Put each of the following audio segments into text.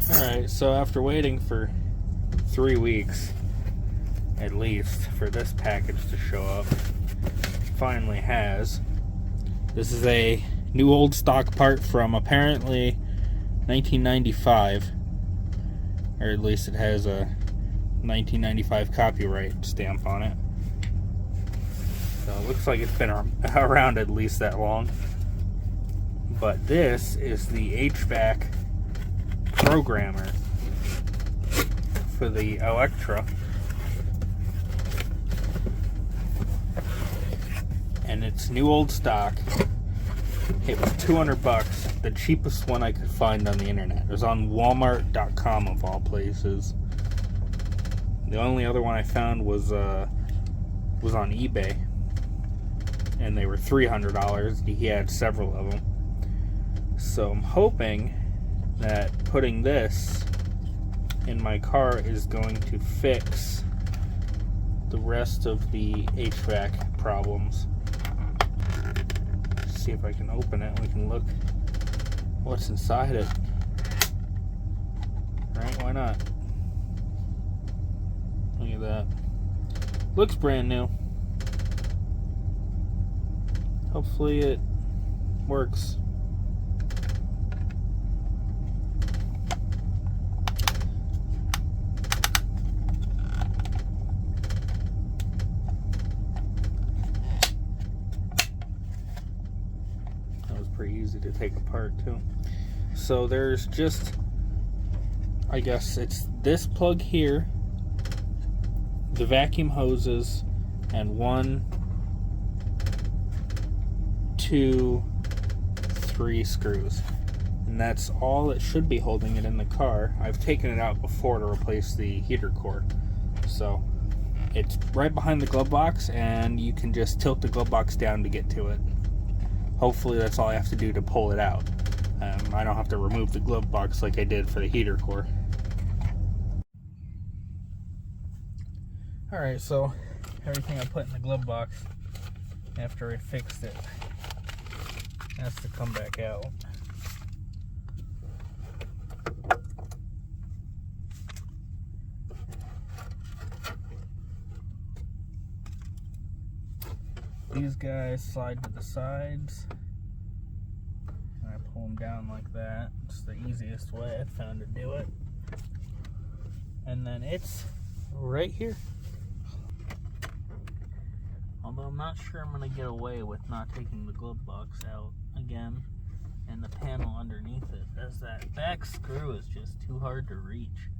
Alright, so after waiting for 3 weeks, at least, for this package to show up, finally has. This is a new old stock part from apparently 1995, or at least it has a 1995 copyright stamp on it. So it looks like it's been around at least that long. But this is the HVAC programmer for the Electra. And it's new old stock. It was $200, the cheapest one I could find on the internet. It was on Walmart.com of all places. The only other one I found was on eBay, and they were $300. He had several of them. So I'm hoping that putting this in my car is going to fix the rest of the HVAC problems. See if I can open it. We can look what's inside it. Right? Why not? Look at that. Looks brand new. Hopefully it works. Pretty easy to take apart too. So there's just, I guess it's this plug here, the vacuum hoses, and 1, 2, 3 screws, and that's all it should be holding it in the car. I've taken it out before to replace the heater core, so it's right behind the glove box, and you can just tilt the glove box down to get to it. Hopefully that's all I have to do to pull it out. I don't have to remove the glove box like I did for the heater core. Alright, so everything I put in the glove box after I fixed it has to come back out. These guys slide to the sides, and I pull them down like that. It's the easiest way I've found to do it. And then it's right here. Although I'm not sure I'm going to get away with not taking the glove box out again, and the panel underneath it, as that back screw is just too hard to reach.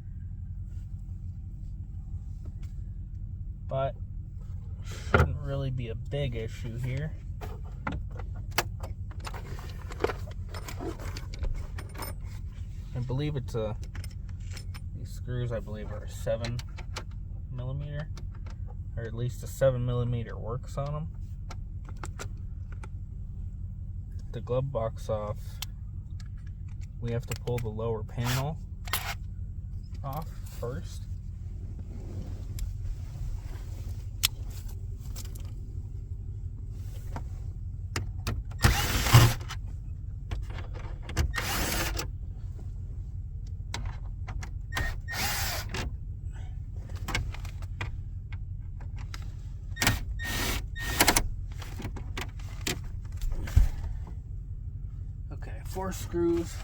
But shouldn't really be a big issue here. I believe it's these screws I believe are 7mm, or at least a 7mm works on them. The glove box off, we have to pull the lower panel off first. Okay, 4 screws.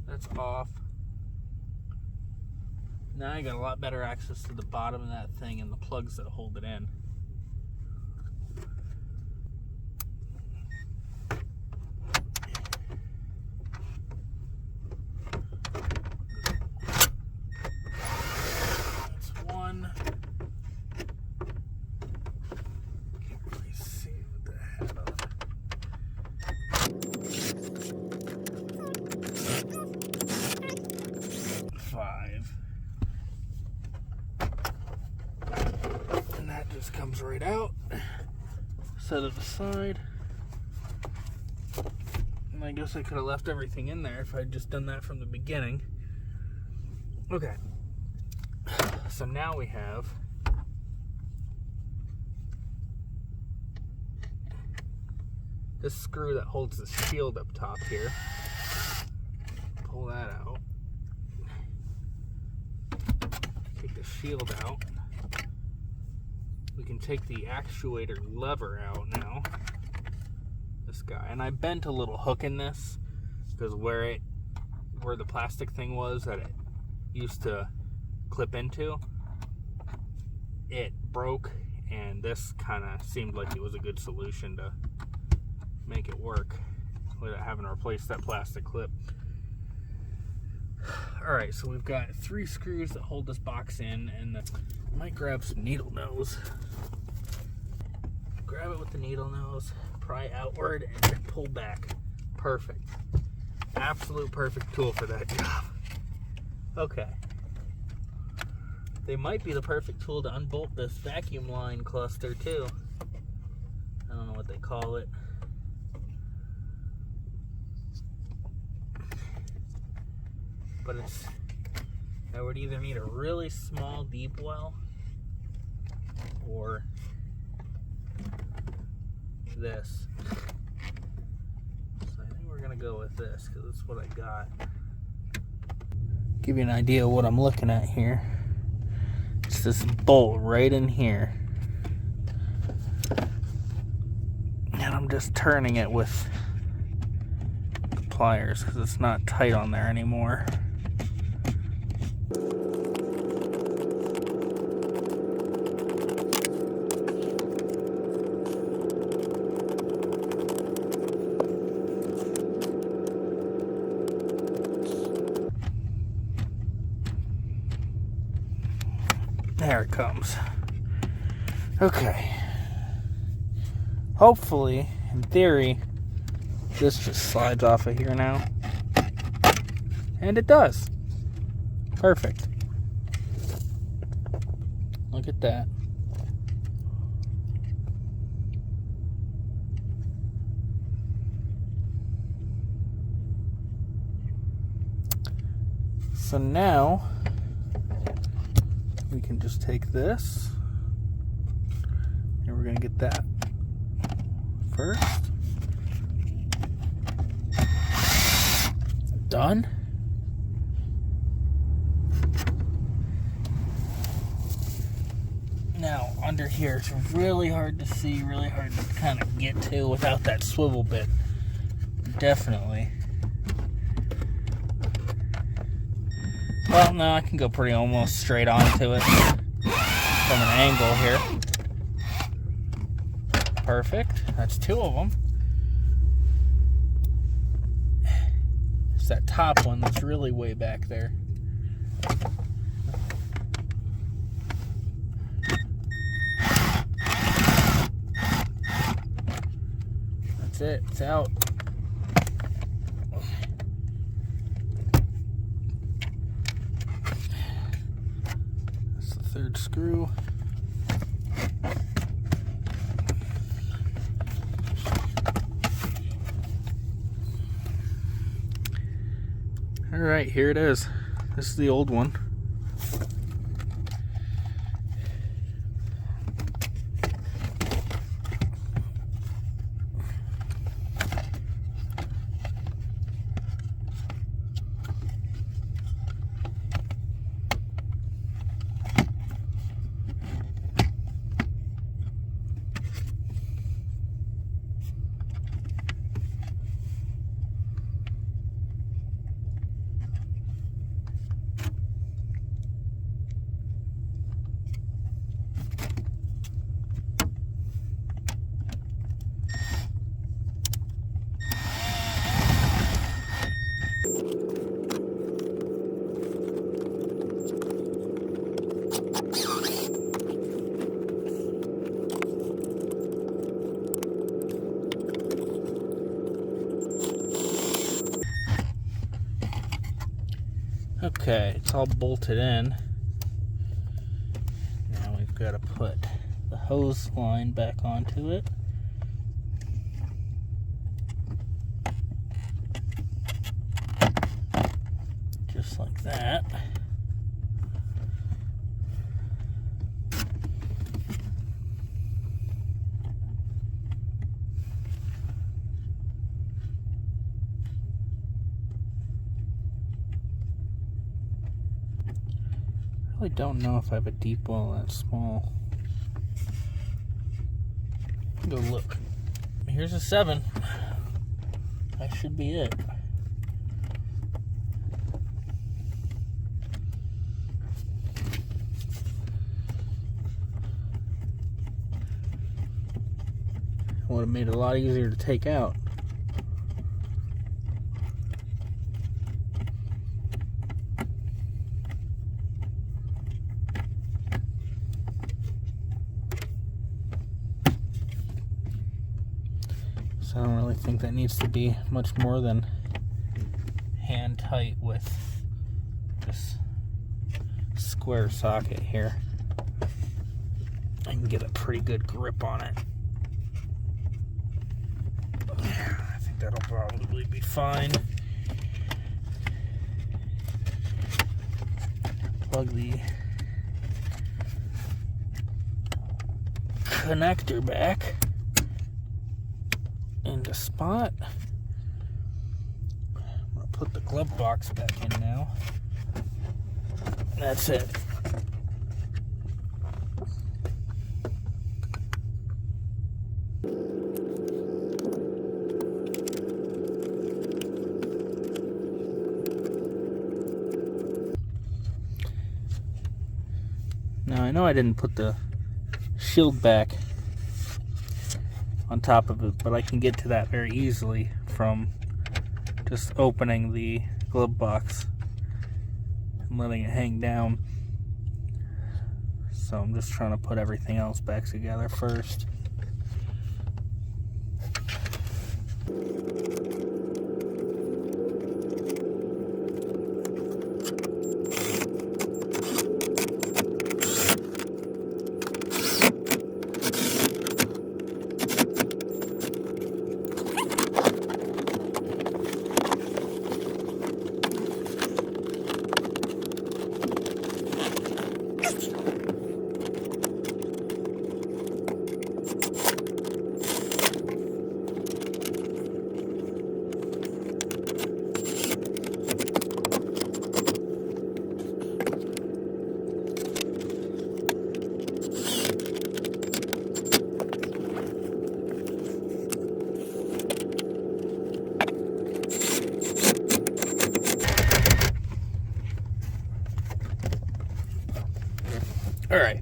That's off. Now I got a lot better access to the bottom of that thing and the plugs that hold it in. That's one. Can't really see with the hat on. 5. And that just comes right out. Set it aside. And I guess I could have left everything in there if I'd just done that from the beginning. Okay. So now we have this screw that holds the shield up top here. Pull that out. Take the shield out. We can take the actuator lever out now. This guy. And I bent a little hook in this because where the plastic thing was that it used to clip into, it broke, and this kind of seemed like it was a good solution to make it work without having to replace that plastic clip. Alright, so we've got 3 screws that hold this box in, and I might grab some needle nose. Grab it with the needle nose, pry outward, and then pull back. Perfect. Absolute perfect tool for that job. Okay. They might be the perfect tool to unbolt this vacuum line cluster too. I don't know what they call it. But I would either need a really small deep well or this. So I think we're gonna go with this because that's what I got. Give you an idea of what I'm looking at here. It's this bolt right in here. And I'm just turning it with pliers because it's not tight on there anymore. There it comes. Okay. Hopefully, in theory, this just slides off of here now. And it does. Perfect. Look at that. So now we can just take this and we're going to get that first. Done. Now under here it's really hard to see, really hard to kind of get to without that swivel bit. Definitely. Well, no, I can go pretty almost straight onto it from an angle here. Perfect. That's 2 of them. It's that top one that's really way back there. That's it. It's out. That's the 3rd screw. Alright, here it is. This is the old one. Okay, it's all bolted in. Now we've got to put the hose line back onto it. Just like that. really don't know if I have a deep well that small. Go look. Here's a 7. That should be it. Would have made it a lot easier to take out. So I don't really think that needs to be much more than hand tight with this square socket here. I can get a pretty good grip on it. I think that'll probably be fine. Plug the connector back into spot. I'm gonna put the glove box back in now. That's it. Now I know I didn't put the shield back on top of it, but I can get to that very easily from just opening the glove box and letting it hang down. So I'm just trying to put everything else back together first. All right.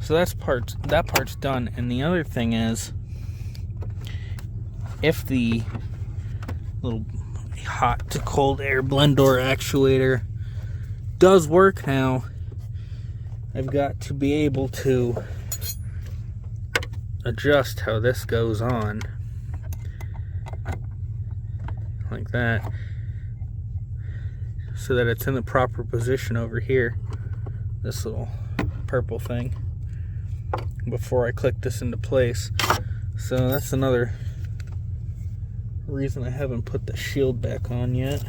So that part's done, and the other thing is, if the little hot to cold air blend door actuator does work now, I've got to be able to adjust how this goes on like that, so that it's in the proper position over here, this little purple thing, before I click this into place. So that's another reason I haven't put the shield back on yet.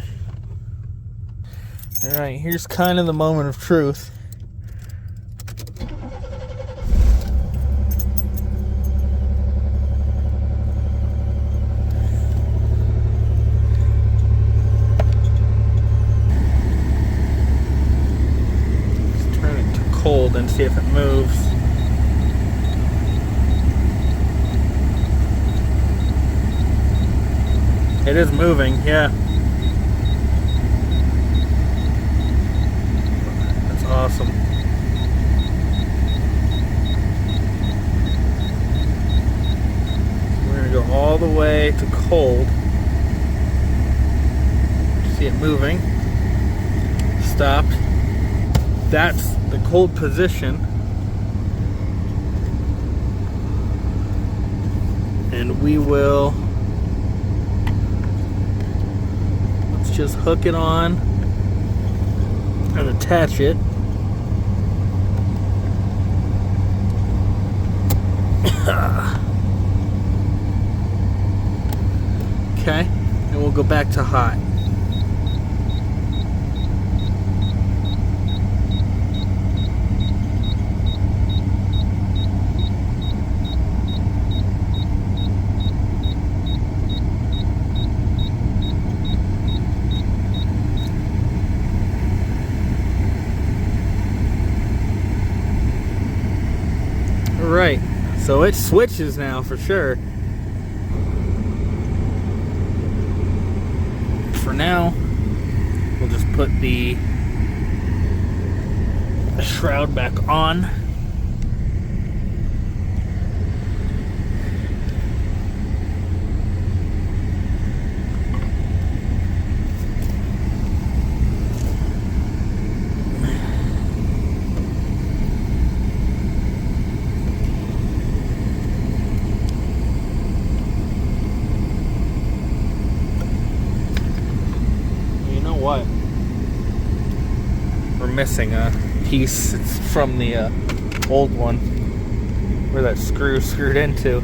Alright, here's kind of the moment of truth. Cold and see if it moves. It is moving, yeah. That's awesome. We're gonna go all the way to cold. See it moving. Stopped. That's the cold position, and we will, let's just hook it on and attach it. Okay, and we'll go back to hot. So it switches now for sure. For now, we'll just put the shroud back on. What? We're missing a piece. It's from the old one where that screw screwed into.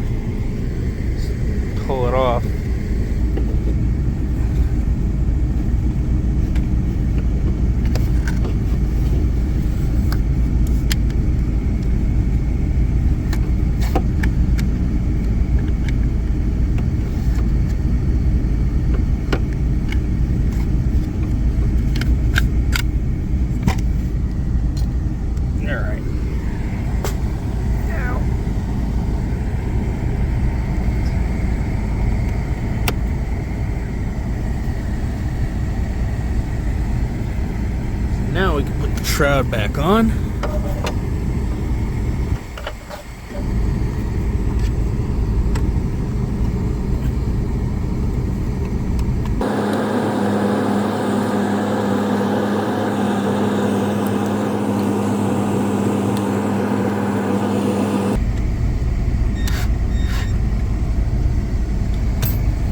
Just pull it off. Now we can put the shroud back on.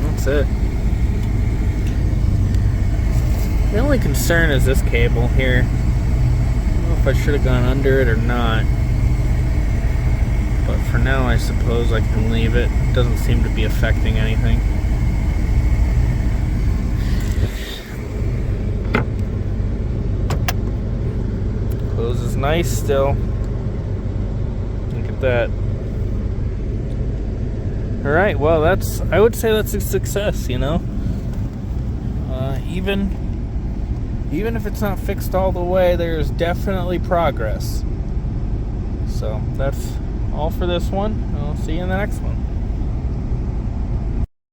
That's it. The only concern is this cable here. I don't know if I should have gone under it or not. But for now, I suppose I can leave it. It doesn't seem to be affecting anything. Closes nice still. Look at that. Alright, well I would say that's a success, you know? Even if it's not fixed all the way, there's definitely progress. So that's all for this one. I'll see you in the next one.